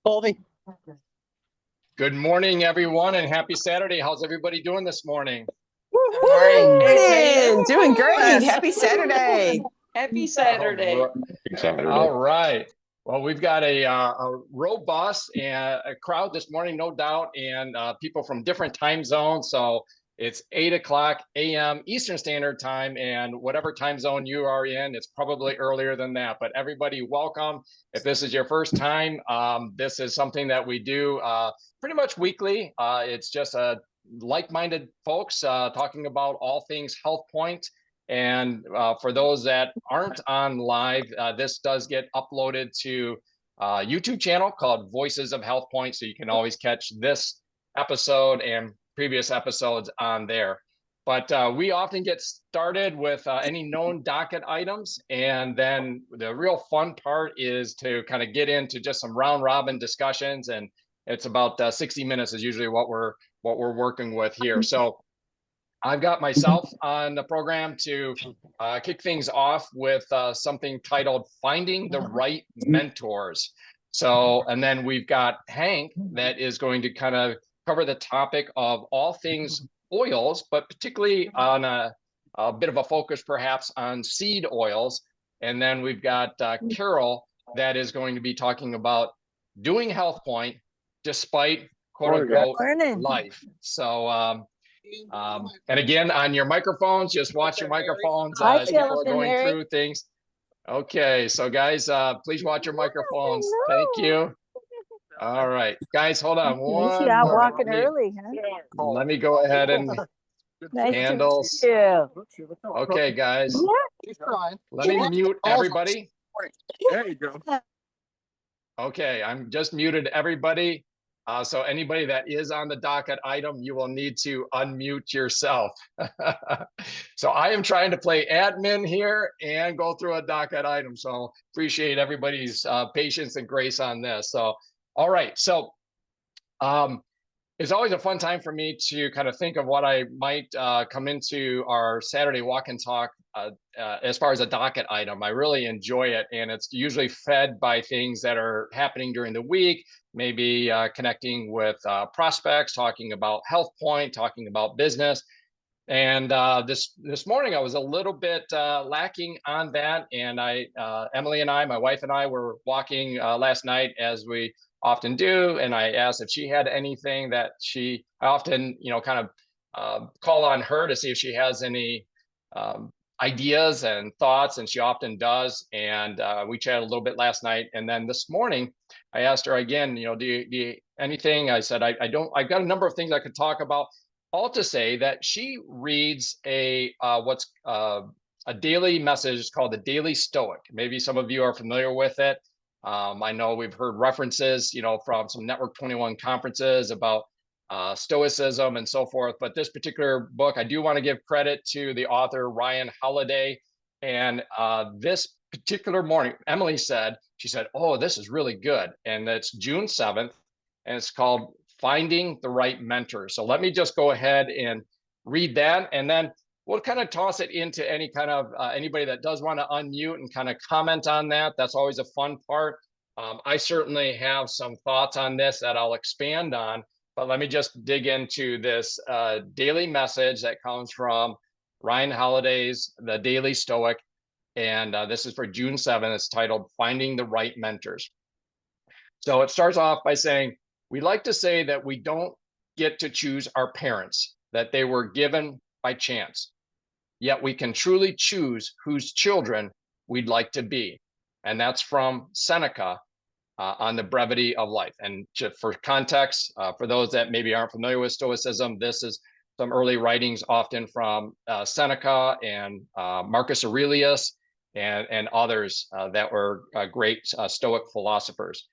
Colby. Good morning, everyone, and happy Saturday. How's everybody doing this morning? Morning. Doing great. Happy Saturday. Happy Saturday. All right. Well, we've got a robust and a crowd this morning, no doubt, and people from different time zones. So it's 8:00 a.m. Eastern Standard Time, and whatever time zone you are in, it's probably earlier than that. But everybody, welcome. If this is your first time, this is something that we do pretty much weekly. It's just like-minded folks talking about all things HealthPointe. And for those that aren't on live, this does get uploaded to a YouTube channel called Voices of HealthPointe. So you can always catch this episode and previous episodes on there. But we often get started with any known docket items. And then the real fun part is to kind of get into just some round robin discussions. And it's about 60 minutes is usually what we're working with here. So I've got myself on the program to kick things off with something titled Finding the Right Mentors. So, and then we've got Hank that is going to kind of cover the topic of all things oils, but particularly on a bit of a focus perhaps on seed oils. And then we've got Carol that is going to be talking about doing HealthPointe despite quote unquote life. So, and again, on your microphones, just watch your microphones as people are going through things. Okay, so guys, please watch your microphones. Thank you. All right, guys, hold on. One out walking early, huh? Let me go ahead and handle. Okay, guys, let me mute everybody. There you go. Okay, I'm just muted everybody. So anybody that is on the docket item, you will need to unmute yourself. So I am trying to play admin here and go through a docket item. So appreciate everybody's patience and grace on this. So, all right. So it's always a fun time for me to kind of think of what I might come into our Saturday walk and talk as far as a docket item. I really enjoy it, and it's usually fed by things that are happening during the week, maybe connecting with prospects, talking about HealthPointe, talking about business. And this morning I was a little bit lacking on that, and Emily and I, my wife and I, were walking last night as we often do, and I asked if she had anything that I often, kind of call on her to see if she has any ideas and thoughts, and she often does. And we chatted a little bit last night, and then this morning I asked her again, do you anything? I said I've got a number of things I could talk about. All to say that she reads a daily message called the Daily Stoic. Maybe some of you are familiar with it. I know we've heard references, from some Network 21 conferences about Stoicism and so forth. But this particular book, I do want to give credit to the author, Ryan Holiday. And this particular morning, Emily said, oh, this is really good. And it's June 7th, and it's called Finding the Right Mentor. So let me just go ahead and read that, and then we'll kind of toss it into any kind of anybody that does want to unmute and kind of comment on that. That's always a fun part. I certainly have some thoughts on this that I'll expand on, but let me just dig into this daily message that comes from Ryan Holiday's The Daily Stoic. And this is for June 7th. It's titled Finding the Right Mentors. So it starts off by saying, we like to say that we don't get to choose our parents, that they were given by chance. Yet we can truly choose whose children we'd like to be. And that's from Seneca on the brevity of life. And just for context, for those that maybe aren't familiar with Stoicism, this is some early writings, often from Seneca and Marcus Aurelius and others that were great Stoic philosophers.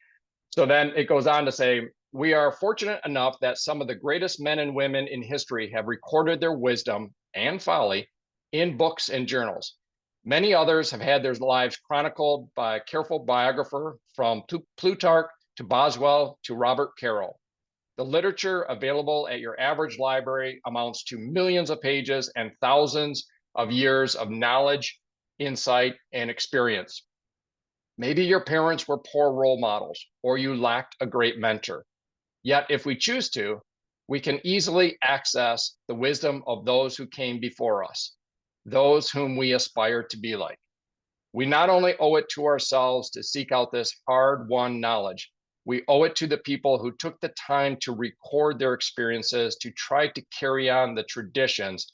So then it goes on to say, we are fortunate enough that some of the greatest men and women in history have recorded their wisdom and folly in books and journals. Many others have had their lives chronicled by a careful biographer, from Plutarch to Boswell to Robert Carroll. The literature available at your average library amounts to millions of pages and thousands of years of knowledge, insight, and experience. Maybe your parents were poor role models, or you lacked a great mentor. Yet, if we choose to, we can easily access the wisdom of those who came before us, those whom we aspire to be like. We not only owe it to ourselves to seek out this hard-won knowledge, we owe it to the people who took the time to record their experiences, to try to carry on the traditions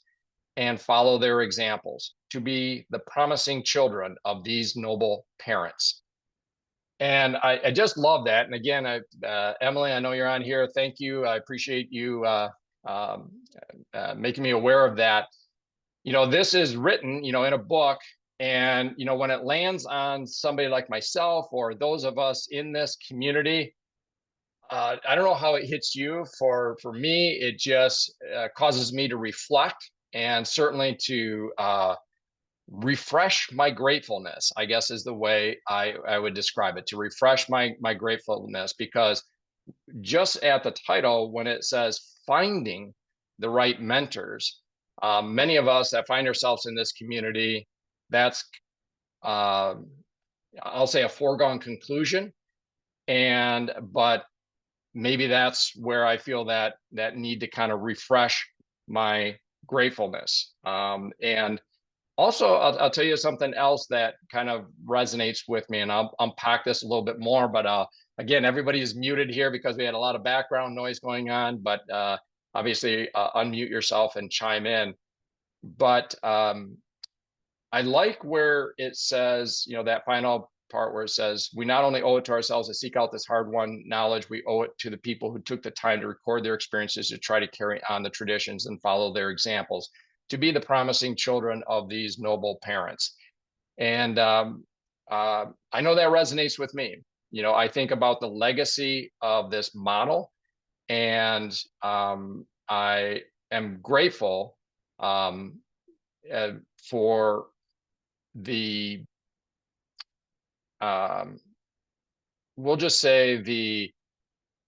and follow their examples, to be the promising children of these noble parents. And I just love that. And again, Emily, I know you're on here. Thank you. I appreciate you making me aware of that. This is written, in a book. And, when it lands on somebody like myself or those of us in this community, I don't know how it hits you. For me, it just causes me to reflect and certainly to refresh my gratefulness, I guess is the way I would describe it, to refresh my gratefulness, because just at the title, when it says finding the right mentors, many of us that find ourselves in this community, that's, I'll say, a foregone conclusion. But maybe that's where I feel that need to kind of refresh my gratefulness. And also, I'll tell you something else that kind of resonates with me, and I'll unpack this a little bit more. But again, everybody is muted here because we had a lot of background noise going on. But obviously, unmute yourself and chime in. But I like where it says, that final part where it says, we not only owe it to ourselves to seek out this hard-won knowledge, we owe it to the people who took the time to record their experiences, to try to carry on the traditions and follow their examples, to be the promising children of these noble parents. And I know that resonates with me. I think about the legacy of this model, and I am grateful for the, we'll just say, the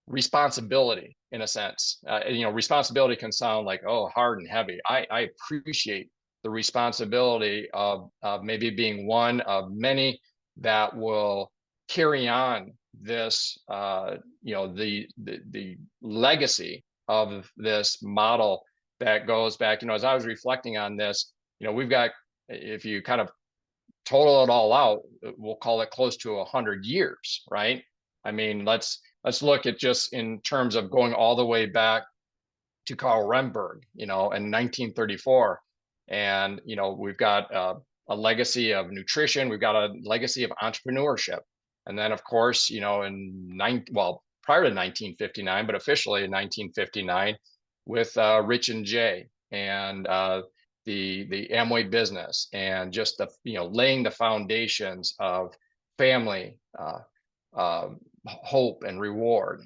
responsibility, in a sense. Responsibility can sound like, oh, hard and heavy. I appreciate the responsibility of maybe being one of many that will carry on this, the legacy of this model that goes back. As I was reflecting on this, we've got, if you kind of total it all out, we'll call it close to 100 years, right? I mean, let's look at just in terms of going all the way back to Karl Remberg, in 1934. And, we've got a legacy of nutrition. We've got a legacy of entrepreneurship. And then, of course, prior to 1959, but officially in 1959 with Rich and Jay and the Amway business, and just the, laying the foundations of family, hope and reward,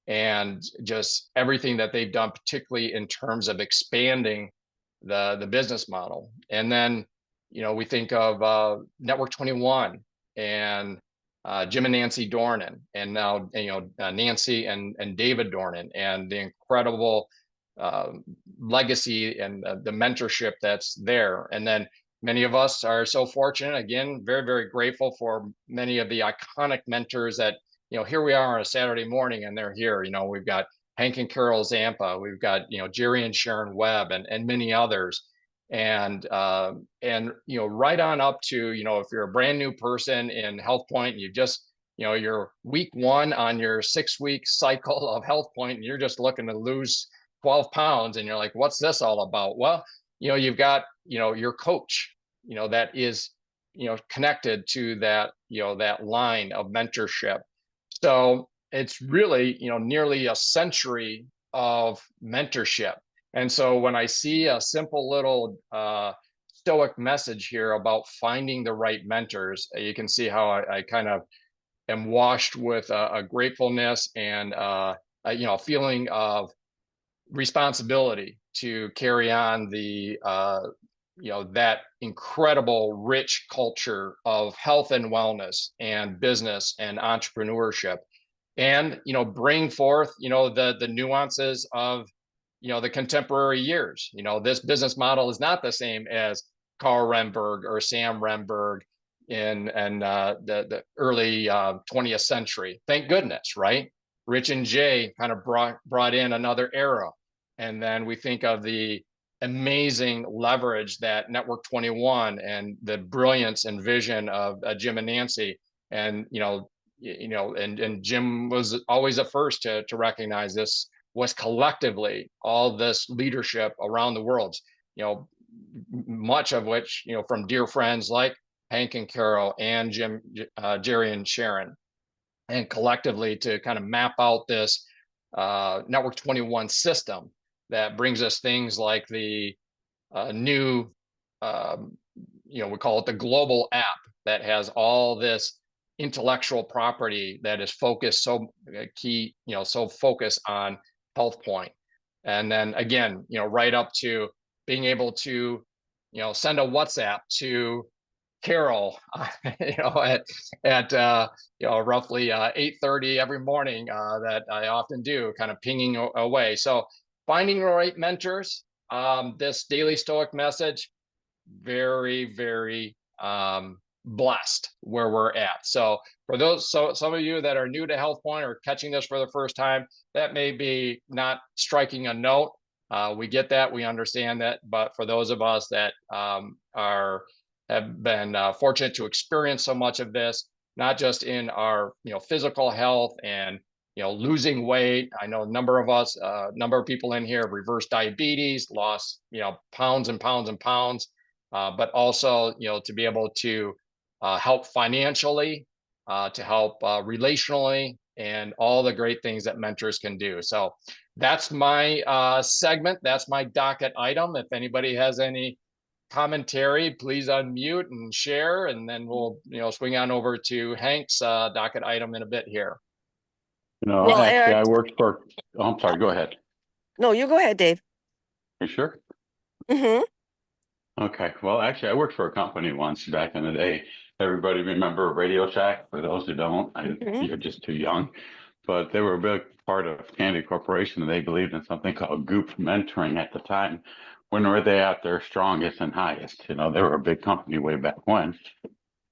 and just everything that they've done, particularly in terms of expanding the business model. And then, we think of Network 21 and Jim and Nancy Dornan, and now, Nancy and David Dornan, and the incredible legacy and the mentorship that's there. And then many of us are so fortunate, again, very, very grateful for many of the iconic mentors that, here we are on a Saturday morning and they're here. We've got Hank and Carol Zampa, we've got, Jerry and Sharon Webb, and many others. And right on up to, if you're a brand new person in HealthPointe, and you just, you're week 1 on your 6-week cycle of HealthPointe, and you're just looking to lose 12 pounds, and you're like, what's this all about? Well, you've got, your coach, that is, connected to that, that line of mentorship. So it's really, nearly a century of mentorship. And so when I see a simple little stoic message here about finding the right mentors, you can see how I kind of am washed with a gratefulness and a feeling of responsibility to carry on the that incredible rich culture of health and wellness and business and entrepreneurship, and bring forth the nuances of the contemporary years. This business model is not the same as Karl Remberg or Sam Remberg, the early 20th century. Thank goodness, right? Rich and Jay kind of brought in another era. And then we think of the amazing leverage that Network 21 and the brilliance and vision of Jim and Nancy. And, and Jim was always the first to recognize this was collectively all this leadership around the world, much of which, from dear friends like Hank and Carol and Jim, Jerry and Sharon, and collectively to kind of map out this Network 21 system that brings us things like the new, we call it the global app that has all this intellectual property that is focused so focused on HealthPointe. And then again, right up to being able to, send a WhatsApp to Carol, at roughly 8:30 every morning that I often do, kind of pinging away. So finding the right mentors, this daily Stoic message, very, very blessed where we're at. So for those, some of you that are new to HealthPointe or catching this for the first time, that may be not striking a note. We get that, we understand that, but for those of us that have been fortunate to experience so much of this, not just in our physical health and losing weight. I know a number of us, number of people in here have reversed diabetes, lost pounds and pounds and pounds, but also to be able to help financially, to help relationally, and all the great things that mentors can do. So that's my segment. That's my docket item. If anybody has any commentary, please unmute and share, and then we'll swing on over to Hank's docket item in a bit here. Well, actually, Eric, I worked for. Oh, I'm sorry. Go ahead. No, you go ahead, Dave. You sure? Mm-hmm. Okay. Well, actually, I worked for a company once back in the day. Everybody remember Radio Shack? For those who don't, you're just too young. But they were a big part of Candy Corporation, and they believed in something called group mentoring at the time. When were they at their strongest and highest? They were a big company way back when.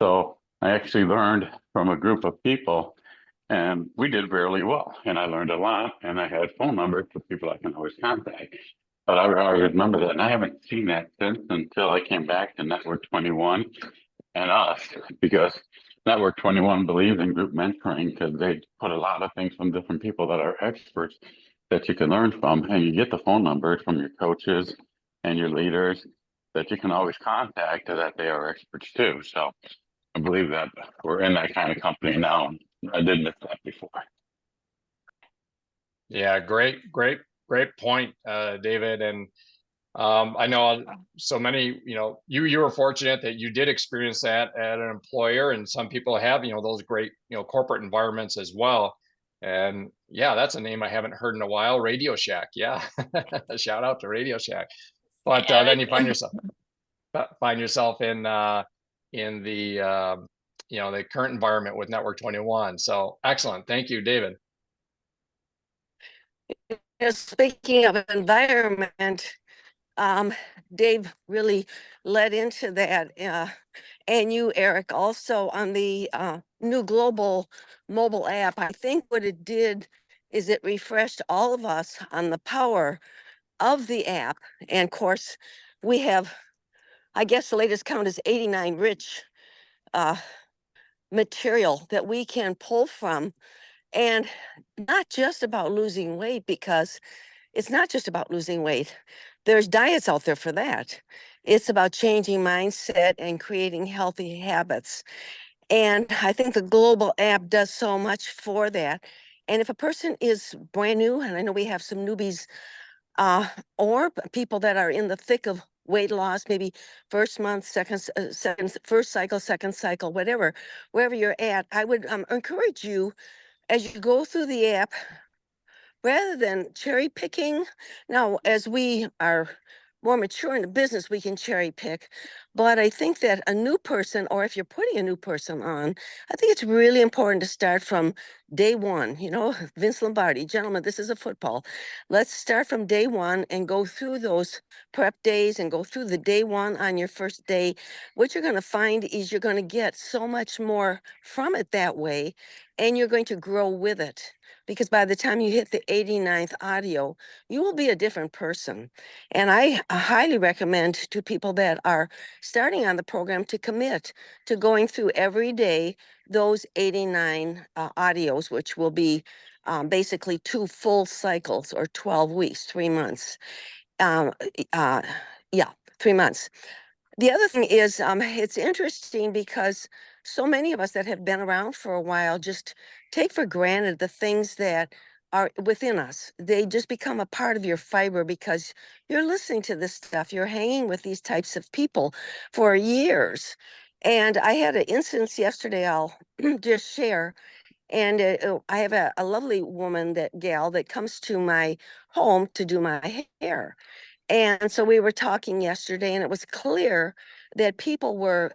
So I actually learned from a group of people, and we did fairly well. And I learned a lot, and I had phone numbers for people I can always contact. But I remember that, and I haven't seen that since until I came back to Network 21 and us, because Network 21 believes in group mentoring because they put a lot of things from different people that are experts that you can learn from, and you get the phone numbers from your coaches and your leaders that you can always contact, that they are experts too. So I believe that we're in that kind of company now. I did miss that before. Yeah, great point, David. And I know so many, you were fortunate that you did experience that at an employer, and some people have, those great, corporate environments as well. And yeah, that's a name I haven't heard in a while. Radio Shack. Yeah. Shout out to Radio Shack. But then you find yourself in the the current environment with Network 21. So excellent. Thank you, David. Speaking of environment, Dave really led into that, and you, Eric, also on the new global mobile app. I think what it did is it refreshed all of us on the power of the app. And of course, we have, I guess the latest count is 89 rich material that we can pull from, and not just about losing weight, because it's not just about losing weight. There's diets out there for that. It's about changing mindset and creating healthy habits. And I think the global app does so much for that. And if a person is brand new, and I know we have some newbies, or people that are in the thick of weight loss, maybe first month, first cycle, second cycle, whatever, wherever you're at, I would encourage you, as you go through the app, rather than cherry picking. Now, as we are more mature in the business, we can cherry pick, But I think that a new person, or if you're putting a new person on, I think it's really important to start from day one. You know, Vince Lombardi, gentlemen, this is a football. Let's start from day one and go through those prep days and go through the day one on your first day. What you're going to find is you're going to get so much more from it that way, and you're going to grow with it. Because by the time you hit the 89th audio, you will be a different person. And I highly recommend to people that are starting on the program to commit to going through every day those 89 audios, which will be basically 2 full cycles or 12 weeks, 3 months. Yeah, 3 months. The other thing is, it's interesting because so many of us that have been around for a while just take for granted the things that are within us. They just become a part of your fiber because you're listening to this stuff. You're hanging with these types of people for years. And I had an instance yesterday I'll just share. And I have a lovely woman, that gal, that comes to my home to do my hair. And so we were talking yesterday, and it was clear that people were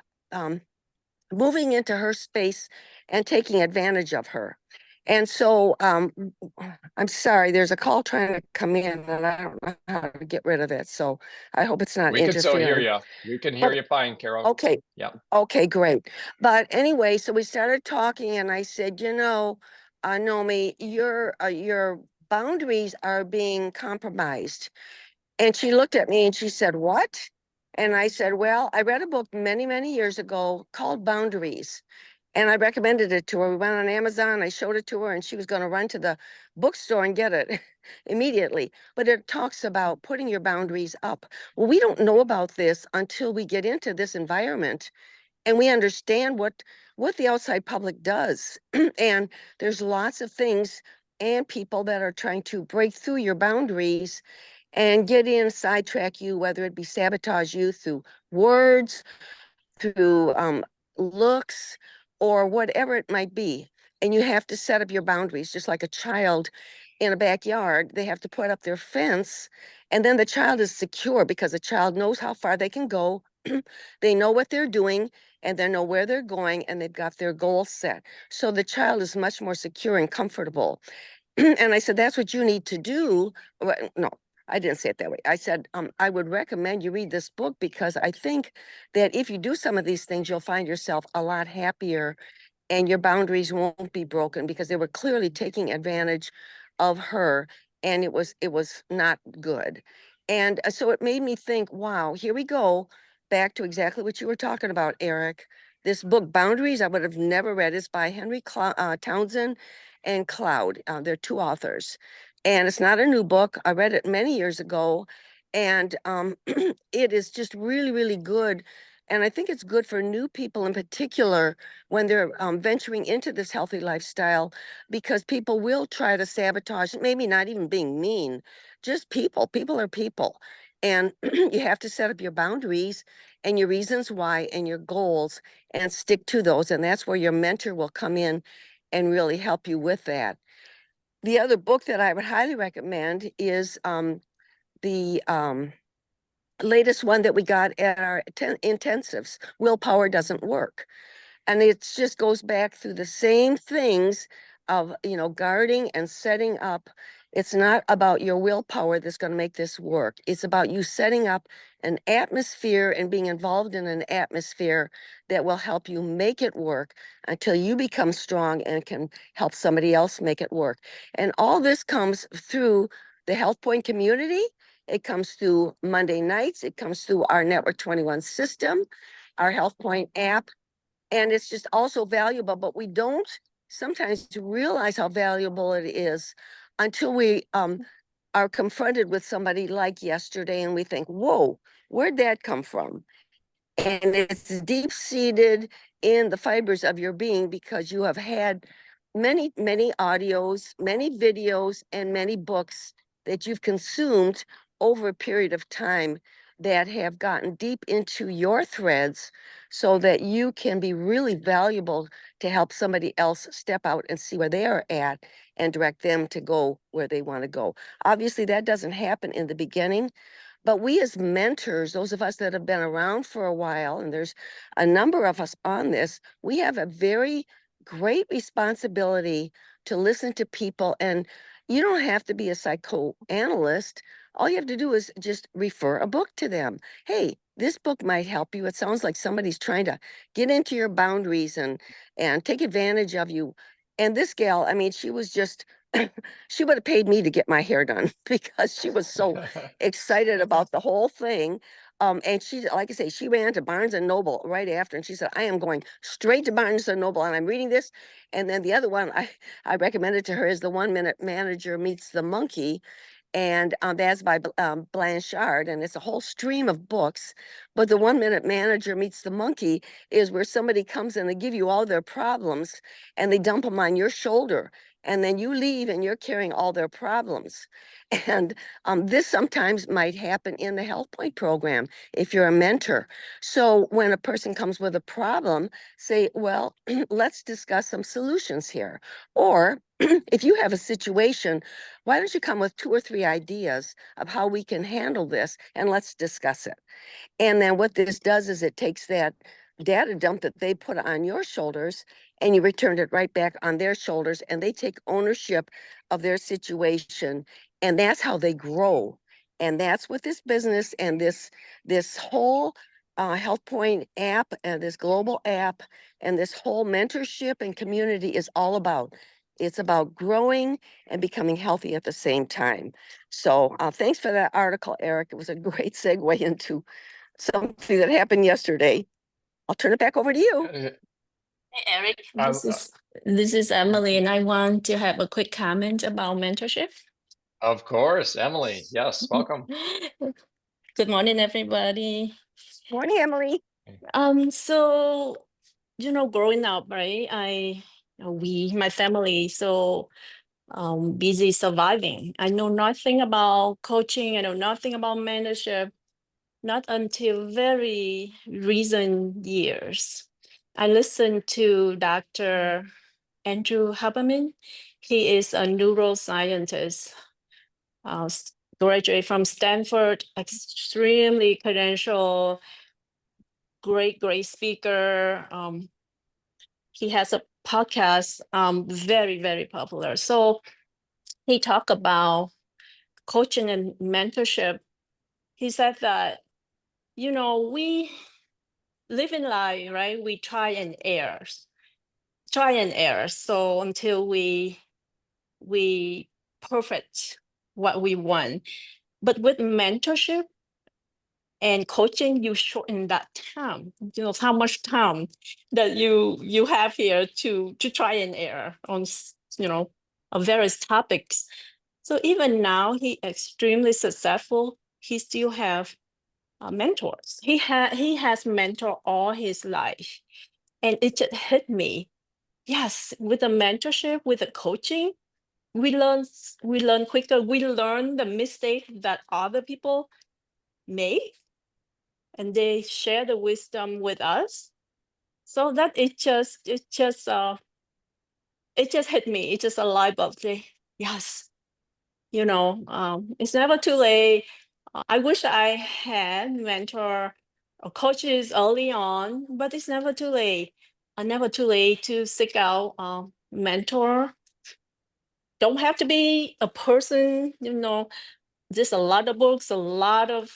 moving into her space and taking advantage of her. And so I'm sorry, there's a call trying to come in, and I don't know how to get rid of it. So I hope it's not We can still hear interfering. you. We can hear But you fine, Carol. okay, Yeah. okay, great. But anyway, so we started talking, and I said, you know, Nomi, your boundaries are being compromised. And she looked at me and she said, what? And I said, well, I read a book many, many years ago called Boundaries. And I recommended it to her. We went on Amazon, I showed it to her, and she was going to run to the bookstore and get it immediately. But it talks about putting your boundaries up. Well, we don't know about this until we get into this environment and we understand what the outside public does. And there's lots of things and people that are trying to break through your boundaries and get in, sidetrack you, whether it be sabotage you through words, through looks, or whatever it might be. And you have to set up your boundaries, just like a child in a backyard. They have to put up their fence, and then the child is secure because the child knows how far they can go. They know what they're doing, and they know where they're going, and they've got their goal set. So the child is much more secure and comfortable. And I said, that's what you need to do. No, I didn't say it that way. I said, I would recommend you read this book because I think that if you do some of these things, you'll find yourself a lot happier and your boundaries won't be broken, because they were clearly taking advantage of her, and it was not good. And so it made me think, wow, here we go back to exactly what you were talking about, Eric. This book, Boundaries, I would have never read. It's by Henry Townsend and Cloud. They're 2 authors. And it's not a new book. I read it many years ago. And it is just really, really good. And I think it's good for new people in particular when they're venturing into this healthy lifestyle, because people will try to sabotage, maybe not even being mean, just people. People are people. And you have to set up your boundaries and your reasons why and your goals and stick to those. And that's where your mentor will come in and really help you with that. The other book that I would highly recommend is the latest one that we got at our intensives, Willpower Doesn't Work. And it just goes back through the same things of, you know, guarding and setting up. It's not about your willpower that's going to make this work. It's about you setting up an atmosphere and being involved in an atmosphere that will help you make it work until you become strong and can help somebody else make it work. And all this comes through the HealthPointe community. It comes through Monday nights. It comes through our Network 21 system, our HealthPointe app. And it's just also valuable, but we don't sometimes realize how valuable it is until we are confronted with somebody like yesterday and we think, whoa, where'd that come from? And it's deep-seated in the fibers of your being because you have had many, many audios, many videos, and many books that you've consumed over a period of time that have gotten deep into your threads so that you can be really valuable to help somebody else step out and see where they are at and direct them to go where they want to go. Obviously, that doesn't happen in the beginning, But we as mentors, those of us that have been around for a while, and there's a number of us on this, we have a very great responsibility to listen to people. And you don't have to be a psychoanalyst. All you have to do is just refer a book to them. Hey, this book might help you. It sounds like somebody's trying to get into your boundaries and take advantage of you. And this gal, I mean, she was just she would have paid me to get my hair done because she was so excited about the whole thing. And she, like I say, she ran to Barnes and Noble right after, and she said, "I am going straight to Barnes and Noble, and I'm reading this." And then the other one I recommended to her is The 1 Minute Manager Meets the Monkey, and that's by Blanchard, and it's a whole stream of books. But The 1 Minute Manager Meets the Monkey is where somebody comes and they give you all their problems, and they dump them on your shoulder. And then you leave and you're carrying all their problems. And this sometimes might happen in the HealthPointe program if you're a mentor. So when a person comes with a problem, say, well, let's discuss some solutions here. Or if you have a situation, why don't you come with 2 or 3 ideas of how we can handle this, and let's discuss it. And then what this does is it takes that data dump that they put on your shoulders and you return it right back on their shoulders, and they take ownership of their situation. And that's how they grow. And that's what this business and this whole HealthPointe app and this global app and this whole mentorship and community is all about. It's about growing and becoming healthy at the same time. So thanks for that article, Eric. It was a great segue into something that happened yesterday. I'll turn it back over to you. Hey, Eric, Um, this is Emily, and I want to have a quick comment about mentorship. Of course, Emily. Yes, welcome. Good morning, everybody. Morning, Emily. So growing up, right? My family, so busy surviving. I know nothing about coaching. I know nothing about mentorship. Not until very recent years. I listened to Dr. Andrew Haberman. He is a neuroscientist, graduate from Stanford, extremely credentialed, great speaker. He has a podcast, very, very popular. So he talked about coaching and mentorship. He said that, we live in life, right? We try and err. So until we perfect what we want. But with mentorship and coaching, you shorten that time. How much time that you have here to try and err on on various topics. So even now, he extremely successful. He still have mentors. He has mentor all his life, and it just hit me. Yes, with the mentorship, with the coaching, we learn quicker. We learn the mistake that other people make, and they share the wisdom with us. So that it just hit me. It's just a light bulb. Say, yes, it's never too late. I wish I had mentor or coaches early on, but it's never too late. Never too late to seek out mentor. Don't have to be a person, there's a lot of books, a lot of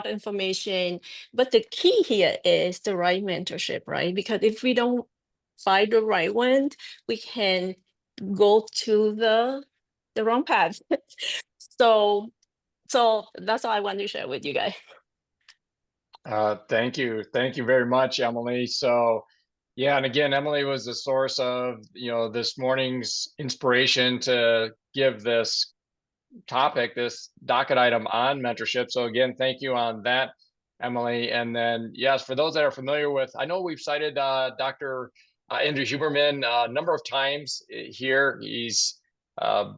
information. But the key here is the right mentorship, right? Because if we don't find the right one, we can go to the wrong path. So that's all I want to share with you guys. Thank you. Thank you very much, Emily. So yeah, and again, Emily was the source of, this morning's inspiration to give this topic, this docket item on mentorship. So again, thank you on that, Emily. And then, yes, for those that are familiar with, I know we've cited Dr. Andrew Huberman a number of times here. He's a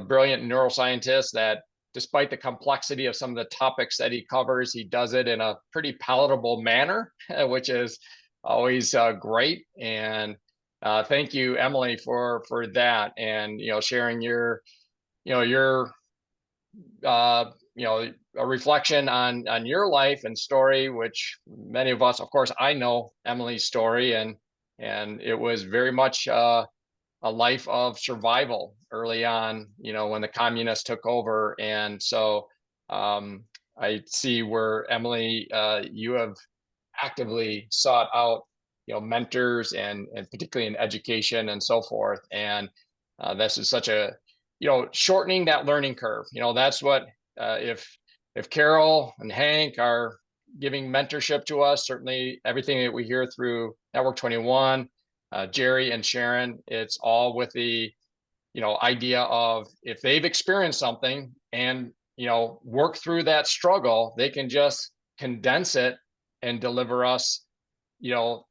brilliant neuroscientist that, despite the complexity of some of the topics that he covers, he does it in a pretty palatable manner, which is always great. And thank you, Emily, for that, and sharing your you know, a reflection on your life and story, which many of us, of course, I know Emily's story, and it was very much a life of survival early on, you know, when the communists took over. And so I see where Emily, you have actively sought out, you know, mentors and particularly in education and so forth. And this is such a, you know, shortening that learning curve. You know, that's what if Carol and Hank are giving mentorship to us, certainly everything that we hear through Network 21, Jerry and Sharon, it's all with the, you know, idea of if they've experienced something and, you know, work through that struggle, they can just condense it and deliver us, you know,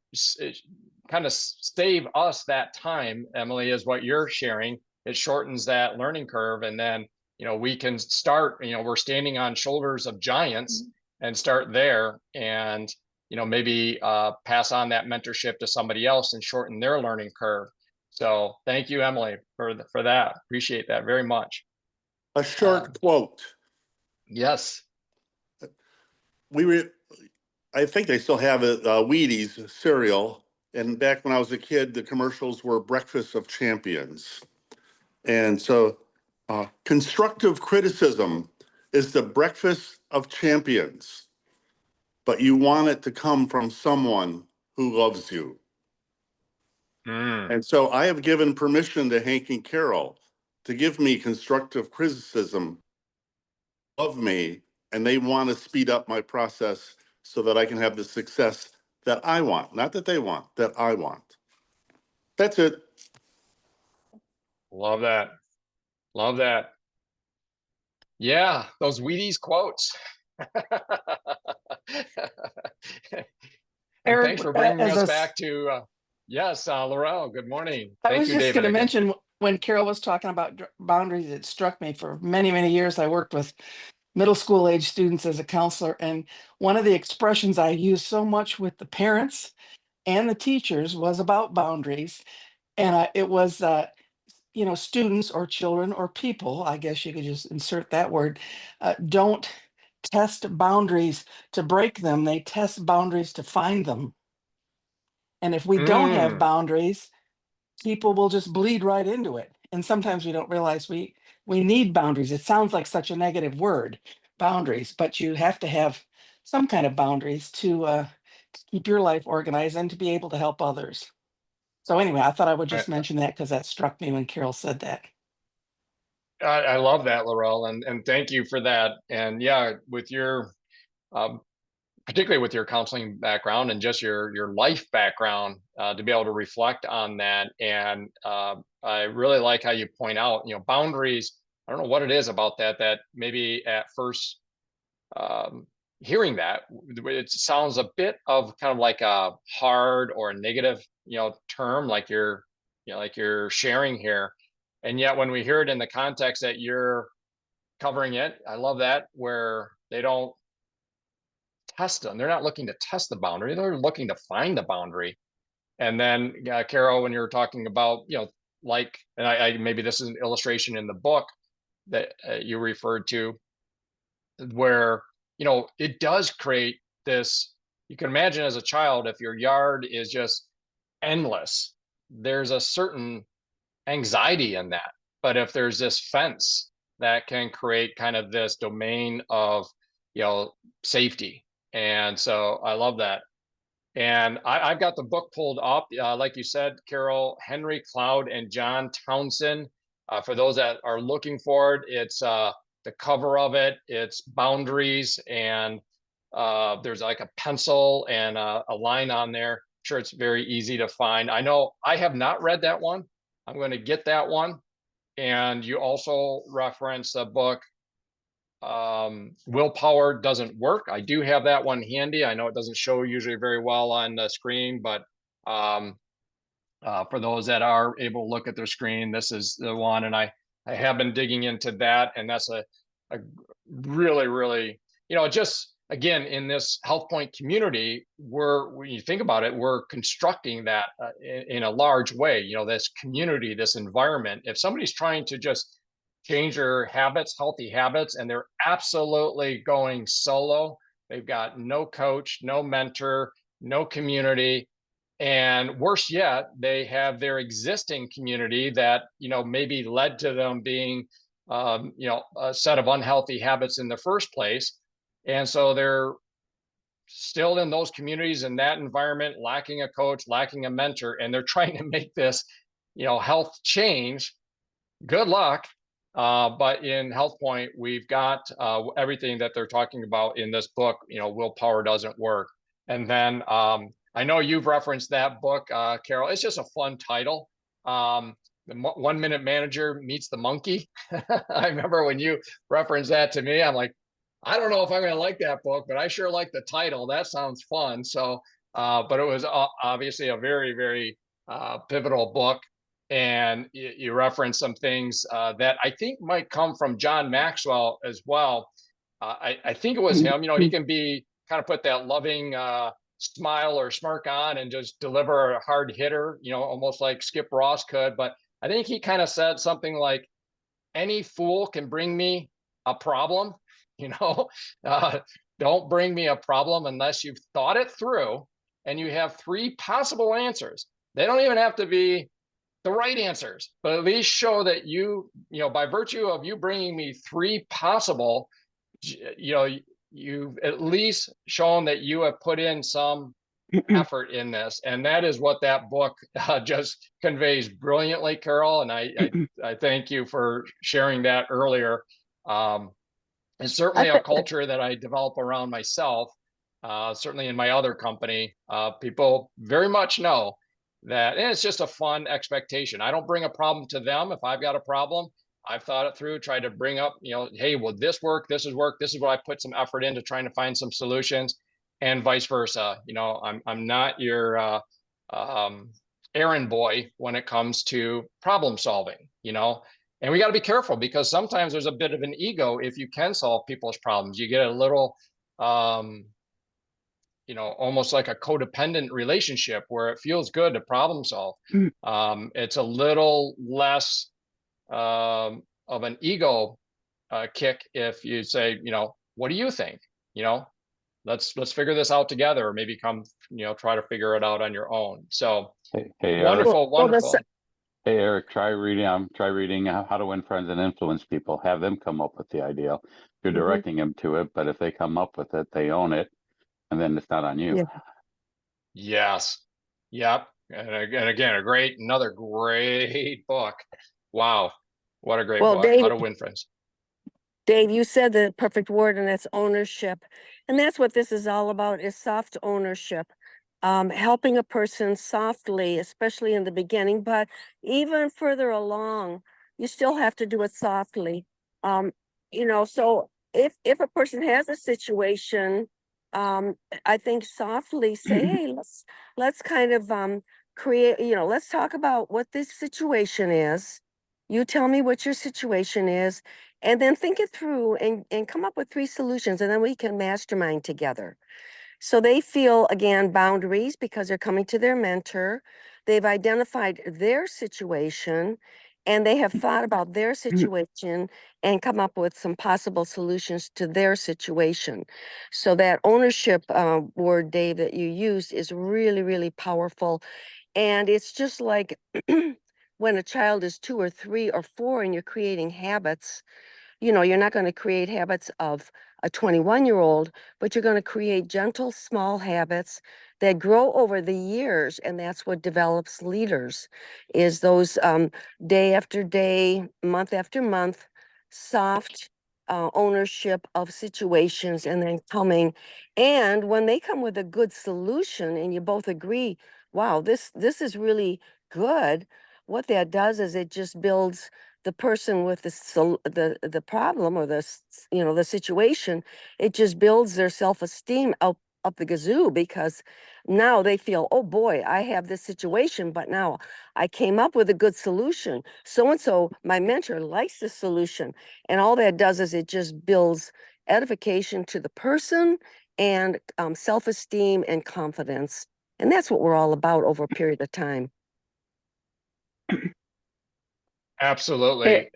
kind of save us that time, Emily, is what you're sharing. It shortens that learning curve. And then, you know, we can start, you know, we're standing on shoulders of giants and start there and, you know, maybe pass on that mentorship to somebody else and shorten their learning curve. So thank you, Emily, for that. Appreciate that very much. A short quote. Yes. I think they still have it, Wheaties cereal. And back when I was a kid, the commercials were breakfast of champions. And so constructive criticism is the breakfast of champions, but you want it to come from someone who loves you. And so I have given permission to Hank and Carol to give me constructive criticism of me, and they want to speed up my process so that I can have the success that I want, not that they want, that I want. That's it. Love that. Love that. Yeah, those Wheaties quotes. And Eric, thanks for bringing as us a, back to, yes, Laurel, good morning. I Thank was you, just David. going to Again. mention when Carol was talking about boundaries, it struck me for many, many years. I worked with middle school age students as a counselor. And one of the expressions I used so much with the parents and the teachers was about boundaries. And it was, you know, students or children or people, I guess you could just insert that word, don't test boundaries to break them. They test boundaries to find them. And if we don't have boundaries, people will just bleed right into it. And sometimes we don't realize we need boundaries. It sounds like such a negative word, boundaries, but you have to have some kind of boundaries to keep your life organized and to be able to help others. So anyway, I thought I would just mention that because that struck me when Carol said that. I love that, Laurel, and thank you for that. And yeah, with your particularly with your counseling background and just your life background, to be able to reflect on that. And I really like how you point out, you know, boundaries. I don't know what it is about that maybe at first hearing that, it sounds a bit of kind of like a hard or a negative, you know, term, like you're sharing here. And yet when we hear it in the context that you're covering it, I love that, where they don't test them. They're not looking to test the boundary. They're looking to find the boundary. And then Carol, when you're talking about, you know, like, and I maybe this is an illustration in the book that you referred to, where, you know, it does create this, you can imagine as a child, if your yard is just endless, there's a certain anxiety in that. But if there's this fence, that can create kind of this domain of, you know, safety. And so I love that. And I've got the book pulled up, like you said, Carol, Henry Cloud and John Townsend. For those that are looking for it, it's the cover of it, it's boundaries, and there's like a pencil and a line on there. I'm sure it's very easy to find. I know I have not read that one. I'm going to get that one. And you also reference the book, Willpower Doesn't Work. I do have that one handy. I know it doesn't show usually very well on the screen, but for those that are able to look at their screen, this is the one. And I have been digging into that, and that's a really, really, you know, just again, in this HealthPointe community, when you think about it, we're constructing that in a large way, you know, this community, this environment. If somebody's trying to just change their habits, healthy habits, and they're absolutely going solo. They've got no coach, no mentor, no community. And worse yet, they have their existing community that, maybe led to them being, a set of unhealthy habits in the first place. And so they're still in those communities, in that environment, lacking a coach, lacking a mentor, and they're trying to make this, health change. Good luck. But in HealthPointe, we've got everything that they're talking about in this book. Willpower doesn't work. And then I know you've referenced that book, Carol. It's just a fun title. The 1 Minute Manager Meets the Monkey. I remember when you referenced that to me, I'm like, I don't know if I'm going to like that book, but I sure like the title. That sounds fun. So, but it was obviously a very, very pivotal book. And you reference some things that I think might come from John Maxwell as well. I think it was him. He can be kind of put that loving smile or smirk on and just deliver a hard hitter, almost like Skip Ross could. But I think he kind of said something like, any fool can bring me a problem. Don't bring me a problem unless you've thought it through and you have 3 possible answers. They don't even have to be the right answers, but at least show that by virtue of you bringing me 3 possible, you've at least shown that you have put in some effort in this. And that is what that book just conveys brilliantly, Carol. And I thank you for sharing that earlier. And certainly a culture that I develop around myself, certainly in my other company, people very much know that, and it's just a fun expectation. I don't bring a problem to them. If I've got a problem, I've thought it through, tried to bring up, hey, will this work? This is work. This is what I put some effort into trying to find some solutions, and vice versa. I'm not your errand boy when it comes to problem solving, and we got to be careful because sometimes there's a bit of an ego. If you can solve people's problems, you get a little, almost like a codependent relationship where it feels good to problem solve. It's a little less of an ego kick if you say, what do you think? Let's figure this out together, or maybe come, try to figure it out on your own. So hey, wonderful, wonderful. Hey, Eric, try reading How to Win Friends and Influence People. Have them come up with the idea. You're directing them to it, but if they come up with it, they own it, and then it's not on you. Yeah. Yes. Yep. And again, another great book. Wow. What a great book. Dave, How to Win Friends. Dave, you said the perfect word, and that's ownership. And that's what this is all about, is soft ownership. Helping a person softly, especially in the beginning, but even further along, you still have to do it softly. So if a person has a situation, I think softly say, hey, let's kind of create, let's talk about what this situation is. You tell me what your situation is, and then think it through and come up with 3 solutions, and then we can mastermind together. So they feel, again, boundaries because they're coming to their mentor. They've identified their situation, and they have thought about their situation and come up with some possible solutions to their situation. So that ownership word, Dave, that you used is really, really powerful. And it's just like when a child is 2 or 3 or 4 and you're creating habits, you're not going to create habits of a 21-year-old, but you're going to create gentle, small habits that grow over the years. And that's what develops leaders, is those day after day, month after month, soft ownership of situations, and then coming. And when they come with a good solution and you both agree, wow, this is really good, what that does is it just builds the person with the problem or the situation. It just builds their self-esteem up the gazoo, because now they feel, oh boy, I have this situation, but now I came up with a good solution. So and so, my mentor, likes the solution, and all that does is it just builds edification to the person and self-esteem and confidence, and that's what we're all about over a period of time. Absolutely.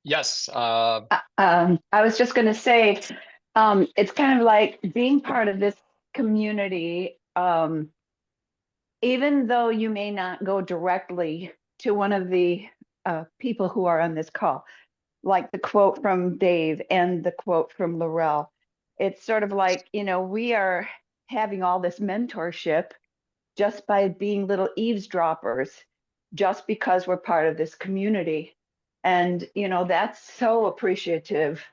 Yes. I was just going to say, it's kind of like being part of this community. Even though you may not go directly to one of the people who are on this call, like the quote from Dave and the quote from Laurel, it's sort of like, we are having all this mentorship just by being little eavesdroppers, just because we're part of this community. And, that's so appreciative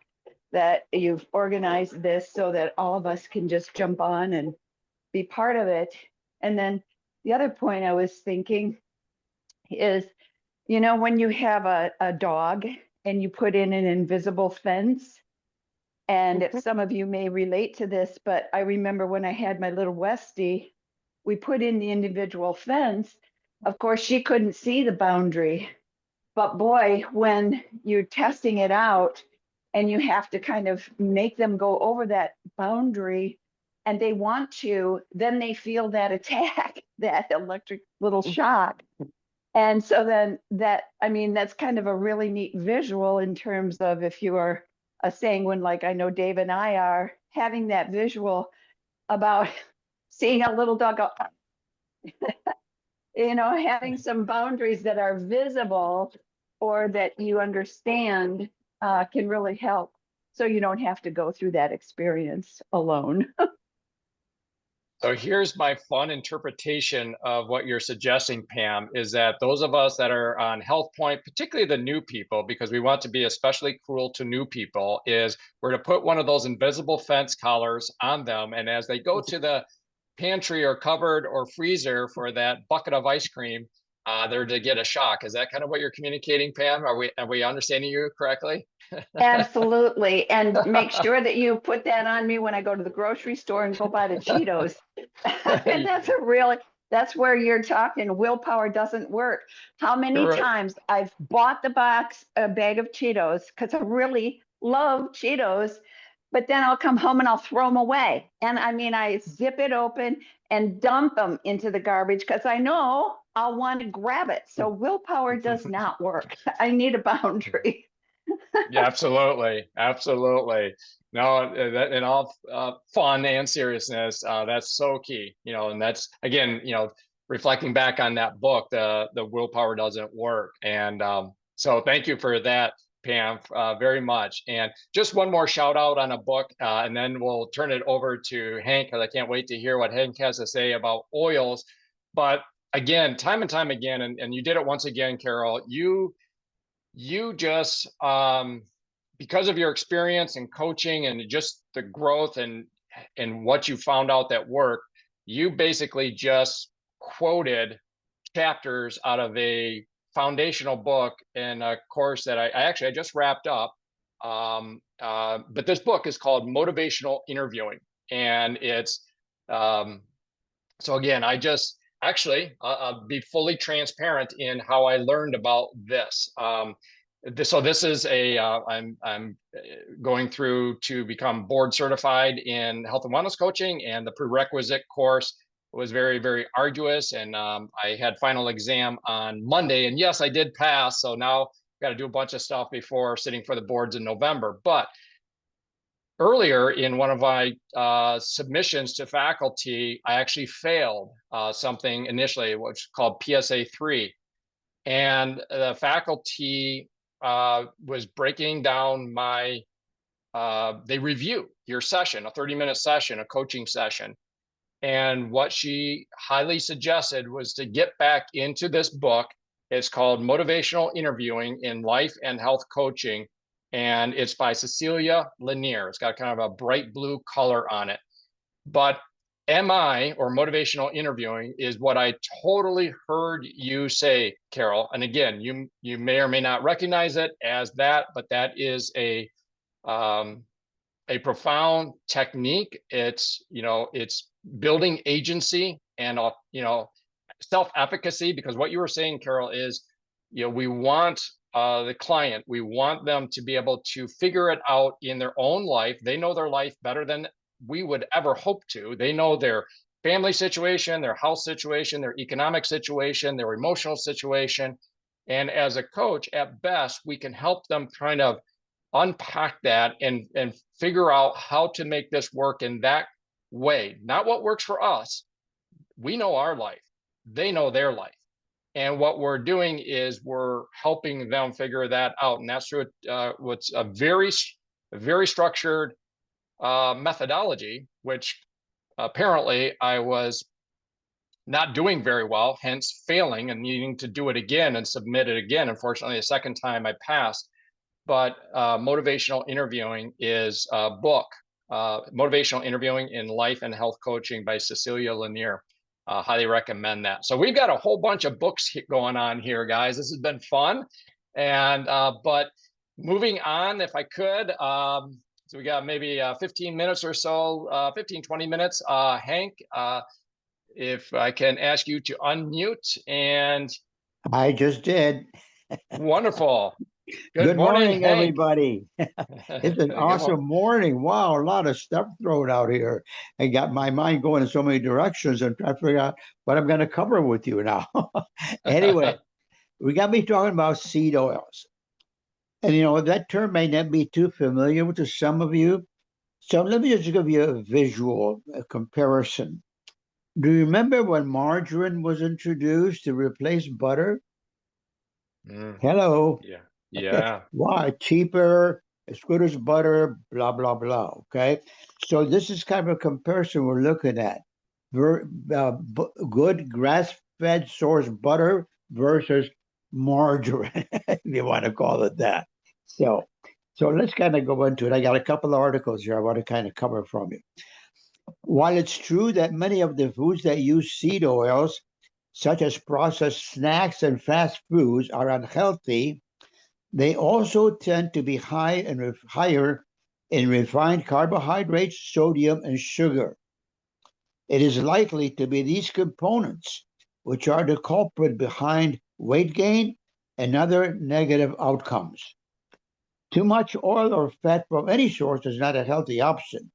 that you've organized this so that all of us can just jump on and be part of it. And then the other point I was thinking is, when you have a dog and you put in an invisible fence, and if some of you may relate to this, but I remember when I had my little Westie, we put in the individual fence. Of course, she couldn't see the boundary. But boy, when you're testing it out and you have to kind of make them go over that boundary and they want to, then they feel that attack, that electric little shock. And so then that's kind of a really neat visual in terms of, if you are a sanguine, like I know Dave and I are, having that visual about seeing a little dog go, having some boundaries that are visible or that you understand can really help. So you don't have to go through that experience alone. So here's my fun interpretation of what you're suggesting, Pam, is that those of us that are on HealthPointe, particularly the new people, because we want to be especially cruel to new people, is we're to put one of those invisible fence collars on them. And as they go to the pantry or cupboard or freezer for that bucket of ice cream, they're to get a shock. Is that kind of what you're communicating, Pam? Are we understanding you correctly? Absolutely. And make sure that you put that on me when I go to the grocery store and go buy the Cheetos. And that's where you're talking willpower doesn't work. How many Right. times I've bought a bag of Cheetos because I really love Cheetos, but then I'll come home and I'll throw them away. And I zip it open and dump them into the garbage because I know I'll want to grab it. So willpower does not work. I need a boundary. Yeah, absolutely. Absolutely. No, that in all fun and seriousness, that's so key, and that's, again, reflecting back on that book, the willpower doesn't work. And so thank you for that, Pam, very much. And just one more shout out on a book, and then we'll turn it over to Hank, because I can't wait to hear what Hank has to say about oils. But again, time and time again, and you did it once again, Carol, you just, because of your experience and coaching and just the growth and what you found out that worked, you basically just quoted chapters out of a foundational book in a course that I just wrapped up. But this book is called Motivational Interviewing. And it's, so again, I just actually be fully transparent in how I learned about this. So this is I'm going through to become board certified in health and wellness coaching, and the prerequisite course was very, very arduous. And I had final exam on Monday, and yes, I did pass. So now I've got to do a bunch of stuff before sitting for the boards in November. But earlier in one of my submissions to faculty, I actually failed something initially, which is called PSA 3. And the faculty was breaking down my, they review your session, a 30-minute session, a coaching session. And what she highly suggested was to get back into this book. It's called Motivational Interviewing in Life and Health Coaching. And it's by Cecilia Lanier. It's got kind of a bright blue color on it. But MI, or motivational interviewing, is what I totally heard you say, Carol. And again, you may or may not recognize it as that, but that is a profound technique. It's, it's building agency and, self-efficacy, because what you were saying, Carol, is, we want the client, we want them to be able to figure it out in their own life. They know their life better than we would ever hope to. They know their family situation, their health situation, their economic situation, their emotional situation. And as a coach, at best, we can help them kind of unpack that and figure out how to make this work in that way. Not what works for us. We know our life. They know their life. And what we're doing is we're helping them figure that out. And that's through what's a very structured methodology, which apparently I was not doing very well, hence failing and needing to do it again and submit it again. Unfortunately, the second time I passed. But motivational interviewing is a book, Motivational Interviewing in Life and Health Coaching by Cecilia Lanier. Highly recommend that. So we've got a whole bunch of books going on here, guys. This has been fun. And but moving on, if I could, so we got maybe 15 minutes or so, 15, 20 minutes. Hank, if I can ask you to unmute, and I just did. wonderful. Good morning, Hank. everybody. It's an awesome morning. Wow, a lot of stuff thrown out here. I got my mind going in so many directions and trying to figure out what I'm going to cover with you now. Anyway, we got me talking about seed oils. And you know, that term may not be too familiar to some of you. So let me just give you a visual comparison. Do you remember when margarine was introduced to replace butter? Hello. Yeah. Yeah. Why? Cheaper, as good as butter, blah, blah, blah. Okay. So this is kind of a comparison we're looking at. Good grass-fed source butter versus margarine, if you want to call it that. So let's kind of go into it. I got a couple of articles here I want to kind of cover from you. While it's true that many of the foods that use seed oils, such as processed snacks and fast foods, are unhealthy, they also tend to be higher in refined carbohydrates, sodium, and sugar. It is likely to be these components which are the culprit behind weight gain and other negative outcomes. Too much oil or fat from any source is not a healthy option.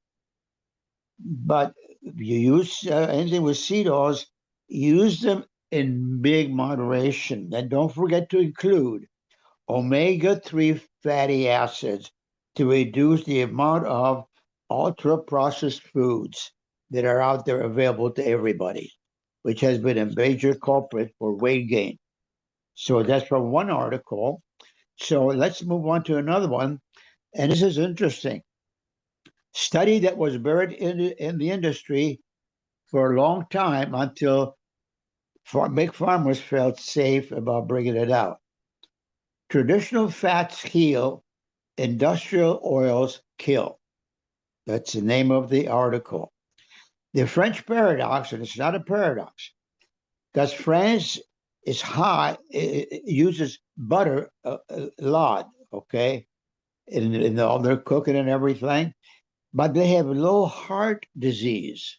But if you use anything with seed oils, use them in big moderation. And don't forget to include omega-3 fatty acids to reduce the amount of ultra-processed foods that are out there available to everybody, which has been a major culprit for weight gain. So that's from one article. So let's move on to another one. And this is interesting. Study that was buried in the industry for a long time until big farmers felt safe about bringing it out. Traditional fats heal, industrial oils kill. That's the name of the article. The French paradox, and it's not a paradox, because France is high, it uses butter a lot, okay, in all their cooking and everything, but they have low heart disease,